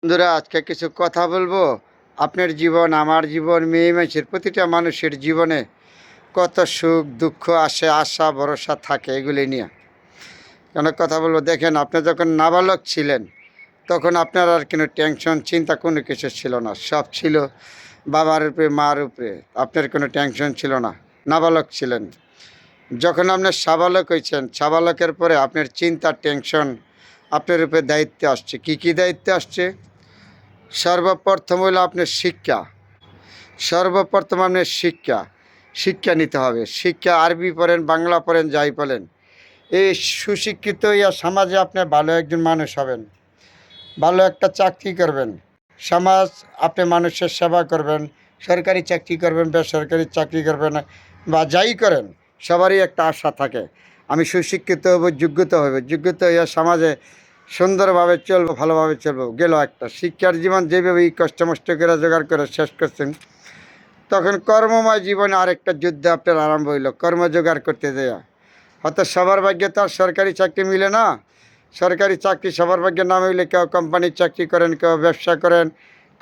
বন্ধুরা, আজকে কিছু কথা বলবো। আপনার জীবন, আমার জীবন, মেয়ে মানুষের প্রতিটা মানুষের জীবনে কত সুখ দুঃখ আসে, আশা ভরসা থাকে এগুলি নিয়ে অনেক কথা বলবো। দেখেন, আপনি যখন নাবালক ছিলেন তখন আপনার আর কোনো টেনশন চিন্তা কোনো কিছু ছিল না, সব ছিল বাবার উপরে মার উপরে। আপনার কোনো টেনশন ছিল না, নাবালক ছিলেন। যখন আপনি সাবালক হয়েছেন, সাবালকের পরে আপনার চিন্তা টেনশন আপনার উপরে দায়িত্ব আসছে। কি কি দায়িত্ব আসছে? সর্বপ্রথম হলো আপনার শিক্ষা। সর্বপ্রথম আপনার শিক্ষা শিক্ষা নিতে হবে। শিক্ষা আরবি পড়েন, বাংলা পড়েন, যাই পড়েন, এই সুশিক্ষিত ইয়া সমাজে আপনি ভালো একজন মানুষ হবেন, ভালো একটা চাকরি করবেন, সমাজ আপনি মানুষের সেবা করবেন, সরকারি চাকরি করবেন, বেসরকারি চাকরি করবেন, বা যাই করেন সবারই একটা আশা থাকে আমি সুশিক্ষিত হব, যোগ্যতা হবে, যোগ্যতা হইয়া সমাজে সুন্দরভাবে চলবো, ভালোভাবে চলবো। গেল একটা শিক্ষার জীবন যেভাবে এই কষ্টমষ্ট করে জোগাড় করে শেষ করছেন, তখন কর্মময় জীবনে আরেকটা যুদ্ধ আপনার আরম্ভ হইল, কর্ম জোগাড় করতে দেয়া। হয়তো সবার ভাগ্যে তো আর সরকারি চাকরি মিলে না। সরকারি চাকরি সবার ভাগ্যে না মিলে কেউ কোম্পানির চাকরি করেন, কেউ ব্যবসা করেন,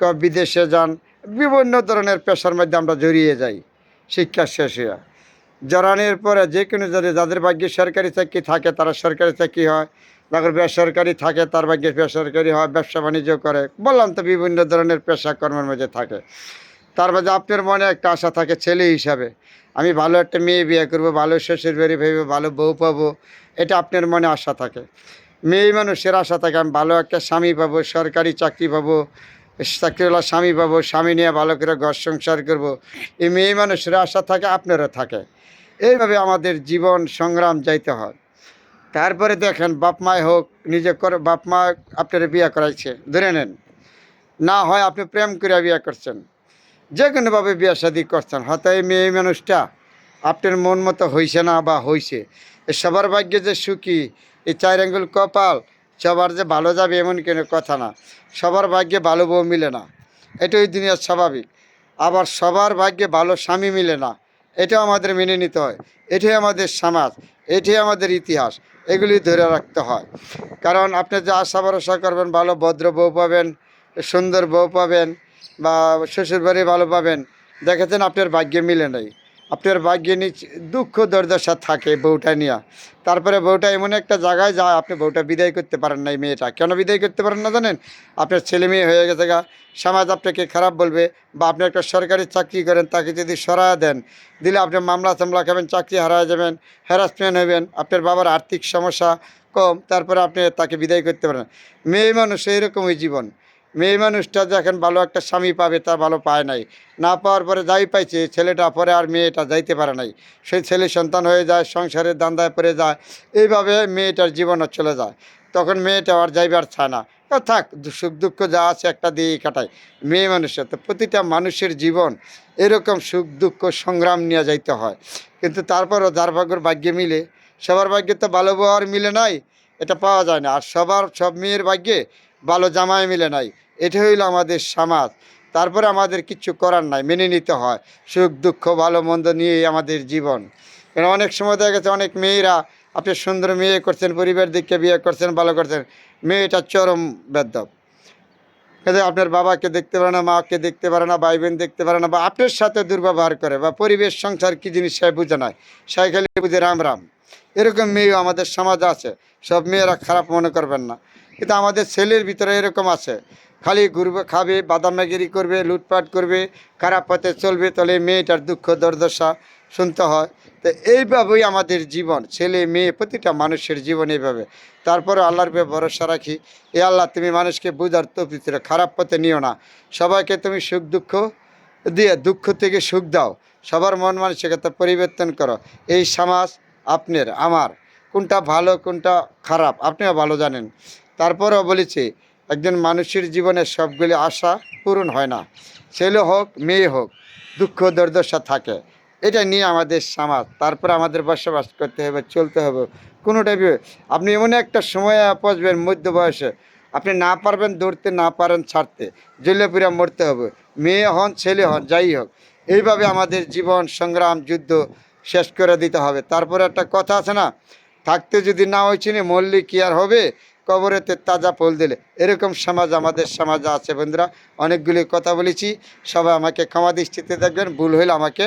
কেউ বিদেশে যান, বিভিন্ন ধরনের পেশার মধ্যে আমরা জড়িয়ে যাই। শিক্ষা শেষ হইয়া জড়ানোর পরে যে কোনো যাদের ভাগ্যে সরকারি চাকরি থাকে তারা সরকারি চাকরি হয়, যাদের বেসরকারি থাকে তার ভাগ্যে বেসরকারি হয়, ব্যবসা বাণিজ্য করে, বললাম তো বিভিন্ন ধরনের পেশা কর্মের মধ্যে থাকে। তার মাঝে আপনার মনে একটা আশা থাকে ছেলে হিসাবে, আমি ভালো একটা মেয়ে বিয়ে করবো, ভালো শ্বশুর বাড়ি ভাইবো, ভালো বউ পাবো, এটা আপনার মনে আশা থাকে। মেয়ে মানুষের আশা থাকে আমি ভালো একটা স্বামী পাবো, সরকারি চাকরি পাবো, চাকরিওয়ালা স্বামী পাবো, স্বামী নিয়ে ভালো করে ঘর সংসার করবো। এই মেয়ে মানুষের আশা থাকে, আপনারও থাকে। এইভাবে আমাদের জীবন সংগ্রাম যাইতে হয়। তারপরে দেখেন, বাপ মায় হোক, নিজে করে বাপ মা আপনার বিয়ে করাইছে ধরে নেন, না হয় আপনি প্রেম করে বিয়ে করছেন, যে কোনোভাবে বিয়ে শাদি করছেন, হয়তো এই মেয়ে মানুষটা আপনার মন মতো হয়েছে না বা হয়েছে। এ সবার ভাগ্যে যে সুখী, এই চার আঙ্গুল কপাল সবার যে ভালো যাবে এমন কোনো কথা না। সবার ভাগ্যে ভালো বউ মিলে না, এটা ওই দুনিয়ার স্বাভাবিক। আবার সবার ভাগ্যে ভালো স্বামী মিলে না, এটাও আমাদের মেনে নিতে হয়। এটাই আমাদের সমাজ, এটাই আমাদের ইতিহাস, এগুলি ধরে রাখতে হয়। কারণ আপনি যে আশা ভরসা করবেন ভালো ভদ্র বউ পাবেন, সুন্দর বউ পাবেন, বা শ্বশুরবাড়ি ভালো পাবেন, দেখেছেন আপনার ভাগ্যে মিলে নাই, আপনার ভাগ্যে দুঃখ দুর্দশা থাকে বউটা নিয়ে। তারপরে বউটা এমন একটা জায়গায় যায়, আপনি বউটা বিদায় করতে পারেন না। এই মেয়েটা কেন বিদায় করতে পারেন না জানেন? আপনার ছেলে মেয়ে হয়ে গেছে গা, সমাজ আপনাকে খারাপ বলবে। বা আপনি একটা সরকারি চাকরি করেন, তাকে যদি সরায় দেন, দিলে আপনি মামলা টামলা খাবেন, চাকরি হারায় যাবেন, হ্যারাসমেন্ট হবেন, আপনার বাবার আর্থিক সমস্যা কম, তারপরে আপনি তাকে বিদায় করতে পারেন। মেয়ে মানুষ এইরকমই জীবন। মেয়ে মানুষটা যখন ভালো একটা স্বামী পাবে, তা ভালো পায় নাই, না পাওয়ার পরে যাই পাইছে ছেলেটা, পরে আর মেয়েটা যাইতে পারে নাই, সেই ছেলে সন্তান হয়ে যায়, সংসারের দান্দায় পড়ে যায়, এইভাবে মেয়েটার জীবনও চলে যায়। তখন মেয়েটা আর যাইবার চায় না, থাক সুখ দুঃখ যা আছে একটা দিয়েই কাটায়। মেয়ে মানুষের তো প্রতিটা মানুষের জীবন এরকম সুখ দুঃখ সংগ্রাম নিয়ে যাইতে হয়। কিন্তু তারপরও যার ভাগ্যর ভাগ্যে মিলে, সবার ভাগ্যে তো ভালো বউ আর মিলে নাই, এটা পাওয়া যায় না। আর সব মেয়ের ভাগ্যে ভালো জামাই মিলে নাই, এটা হইল আমাদের সমাজ। তারপরে আমাদের কিচ্ছু করার নাই, মেনে নিতে হয়। সুখ দুঃখ ভালো মন্দ নিয়েই আমাদের জীবন। কারণ অনেক সময় দেখা গেছে অনেক মেয়েরা, আপনি সুন্দর মেয়ে করছেন, পরিবার দিকে বিয়ে করছেন, ভালো করছেন, মেয়েটা চরম বেদ্যপ। কিন্তু আপনার বাবাকে দেখতে পারে না, মাকে দেখতে পারে না, ভাই বোন দেখতে পারে না, বা আপনার সাথে দুর্ব্যবহার করে, বা পরিবেশ সংসার কী জিনিস সে বুঝে নাই, সে খালি বুঝে রাম রাম। এরকম মেয়েও আমাদের সমাজে আছে। সব মেয়েরা খারাপ মনে করবেন না, কিন্তু আমাদের ছেলের ভিতরে এরকম আছে, খালি ঘুরবে, খাবে, বাদামাগিরি করবে, লুটপাট করবে, খারাপ পথে চলবে, তাহলে মেয়েটার দুঃখ দুর্দশা শুনতে হয়। তো এইভাবেই আমাদের জীবন, ছেলে মেয়ে প্রতিটা মানুষের জীবন এইভাবে। তারপরে আল্লাহর উপরে ভরসা রাখি, এ আল্লাহ তুমি মানুষকে বুঝার তৌফিক দাও, খারাপ পথে নিও না, সবাইকে তুমি সুখ দুঃখ দিয়ে দুঃখ থেকে সুখ দাও, সবার মন মানসিকতা পরিবর্তন করো। এই সমাজ আপনার আমার কোনটা ভালো কোনটা খারাপ আপনিও ভালো জানেন। তারপরেও বলেছি, একজন মানুষের জীবনে সবগুলি আশা পূরণ হয় না, ছেলে হোক মেয়ে হোক, দুঃখ দুর্দশা থাকে, এটা নিয়ে আমাদের সমাজ। তারপরে আমাদের বসবাস করতে হবে, চলতে হবে। কোনো টাইপে আপনি এমন একটা সময় পৌঁছবেন মধ্য বয়সে, আপনি না পারবেন দৌড়তে, না পারেন ছাড়তে, জেলে পুরে মরতে হবে, মেয়ে হন ছেলে হন যাই হোক। এইভাবে আমাদের জীবন সংগ্রাম যুদ্ধ শেষ করে দিতে হবে। তারপরে একটা কথা আছে না, থাকতে যদি না হয়েছে মরলে কি আর হবে, কবরেতে তাজা ফুল দিলে। এরকম সমাজ আমাদের সমাজে আছে বন্ধুরা। অনেকগুলি কথা বলেছি, সবাই আমাকে ক্ষমা দৃষ্টিতে দেখবেন। ভুল হলে আমাকে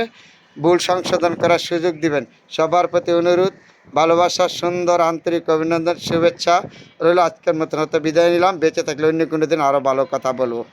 ভুল সংশোধন করার সুযোগ দিবেন। সবার প্রতি অনুরোধ, ভালোবাসা, সুন্দর আন্তরিক অভিনন্দন, শুভেচ্ছা রইল। আজকের মতন হয়তো বিদায় নিলাম। বেঁচে থাকলে অন্য কোনো দিন আরও ভালো কথা বলবো।